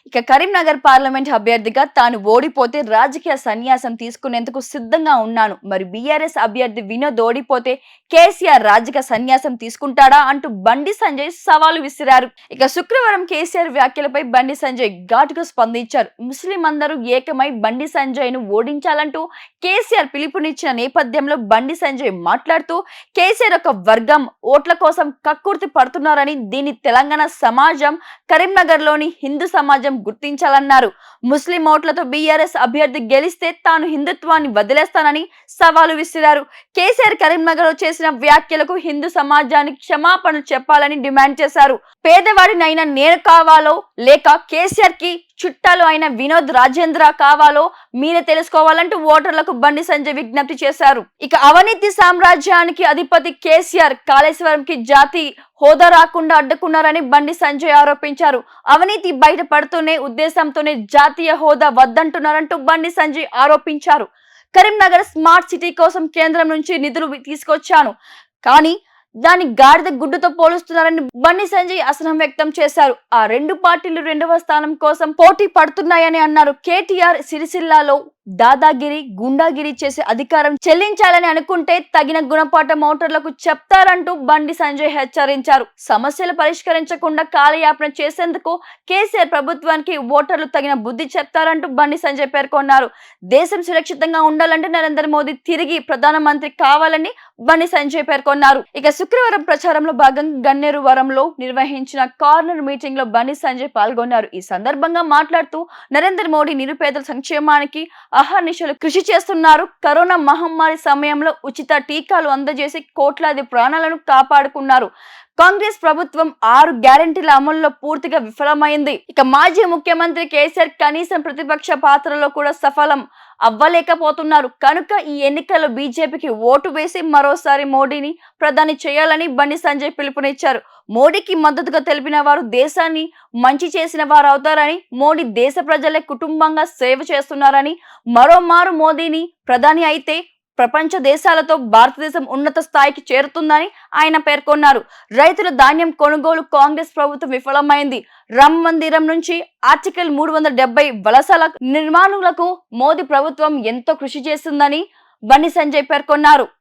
ఇక కరీంనగర్ పార్లమెంట్ అభ్యర్థిగా తాను ఓడిపోతే రాజకీయ సన్యాసం తీసుకునేందుకు సిద్ధంగా ఉన్నాను. మరి బీఆర్ఎస్ అభ్యర్థి వినోద్ ఓడిపోతే కేసీఆర్ రాజకీయ సన్యాసం తీసుకుంటాడా అంటూ బండి సంజయ్ సవాలు విసిరారు. ఇక శుక్రవారం కేసీఆర్ వ్యాఖ్యలపై బండి సంజయ్ ఘాటుగా స్పందించారు. ముస్లిం అందరూ ఏకమై బండి సంజయ్ ను ఓడించాలంటూ కేసీఆర్ పిలుపునిచ్చిన నేపథ్యంలో బండి సంజయ్ మాట్లాడుతూ కేసీఆర్ ఒక వర్గం ఓట్ల కోసం కక్కుర్తి పడుతున్నారని, దీన్ని తెలంగాణ సమాజం, కరీంనగర్ లోని హిందూ సమాజం గుర్తించాలన్నారు. ముస్లిం ఓట్లతో బీఆర్ఎస్ అభ్యర్థి గెలిస్తే తాను హిందుత్వాన్ని వదిలేస్తానని సవాలు విసిరారు. కేసీఆర్ కరీంనగర్ లో చేసిన వ్యాఖ్యలకు హిందూ సమాజానికి క్షమాపణ చెప్పాలని డిమాండ్ చేశారు. పేదవాడినైనా నేను కావాలో లేక కేసీఆర్ కి చుట్టాలు అయిన వినోద్ రాజేంద్ర కావాలో మీరే తెలుసుకోవాలంటూ ఓటర్లకు బండి సంజయ్ విజ్ఞప్తి చేశారు. ఇక అవినీతి సామ్రాజ్యానికి అధిపతి కేసీఆర్ కాళేశ్వరంకి జాతి హోదా రాకుండా అడ్డుకున్నారని బండి సంజయ్ ఆరోపించారు. అవినీతి బయటపడుతూనే ఉద్దేశంతోనే జాతీయ హోదా వద్దంటున్నారంటూ బండి సంజయ్ ఆరోపించారు. కరీంనగర్ స్మార్ట్ సిటీ కోసం కేంద్రం నుంచి నిధులు తీసుకొచ్చాను, కానీ దాని గాడిద గుడ్డుతో పోలుస్తున్నారని బండి సంజయ్ అసహనం వ్యక్తం చేశారు. ఆ రెండు పార్టీలు రెండవ స్థానం కోసం పోటీ పడుతున్నాయని అన్నారు. కేటీఆర్ సిరిసిల్లాలో దాదాగిరి, గుండాగిరి చేసే అధికారం చెల్లించాలని అనుకుంటే తగిన గుణపాఠం ఓటర్లకు చెప్తారంటూ బండి సంజయ్ హెచ్చరించారు. సమస్యలు పరిష్కరించకుండా కాలయాపన చేసేందుకు కేసీఆర్ ప్రభుత్వానికి ఓటర్లు తగిన బుద్ధి చెప్తారంటూ బండి సంజయ్ పేర్కొన్నారు. దేశం సురక్షితంగా ఉండాలంటే నరేంద్ర మోదీ తిరిగి ప్రధానమంత్రి కావాలని బండి సంజయ్ పేర్కొన్నారు. ఇక శుక్రవారం ప్రచారంలో భాగంగా గన్నేరువరంలో నిర్వహించిన కార్నర్ మీటింగ్ లో బండి సంజయ్ పాల్గొన్నారు. ఈ సందర్భంగా మాట్లాడుతూ నరేంద్ర మోడీ నిరుపేదల సంక్షేమానికి అహర్నిశలు కృషి చేస్తున్నారు. కరోనా మహమ్మారి సమయంలో ఉచిత టీకాలు అందజేసి కోట్లాది ప్రాణాలను కాపాడుకున్నారు. కాంగ్రెస్ ప్రభుత్వం 6 గ్యారెంటీల అమలులో పూర్తిగా విఫలమైంది. ఇక మాజీ ముఖ్యమంత్రి కేసీఆర్ కనీసం ప్రతిపక్ష పాత్రలో కూడా సఫలం అవ్వలేకపోతున్నారు. కనుక ఈ ఎన్నికల్లో బీజేపీకి ఓటు వేసి మరోసారి మోడీని ప్రధాని చేయాలని బండి సంజయ్ పిలుపునిచ్చారు. మోడీకి మద్దతుగా తెలిపిన వారు దేశాన్ని మంచి చేసిన వారు అవుతారని, మోడీ దేశ ప్రజలే కుటుంబంగా సేవ చేస్తున్నారని, మరోమారు మోదీని ప్రధాని అయితే ప్రపంచ దేశాలతో భారతదేశం ఉన్నత స్థాయికి చేరుతుందని ఆయన పేర్కొన్నారు. రైతుల ధాన్యం కొనుగోలు కాంగ్రెస్ ప్రభుత్వం విఫలమైంది. రామ మందిరం నుంచి ఆర్టికల్ 370 వలసల నిర్మాణాలకు మోదీ ప్రభుత్వం ఎంతో కృషి చేస్తుందని బండి సంజయ్ పేర్కొన్నారు.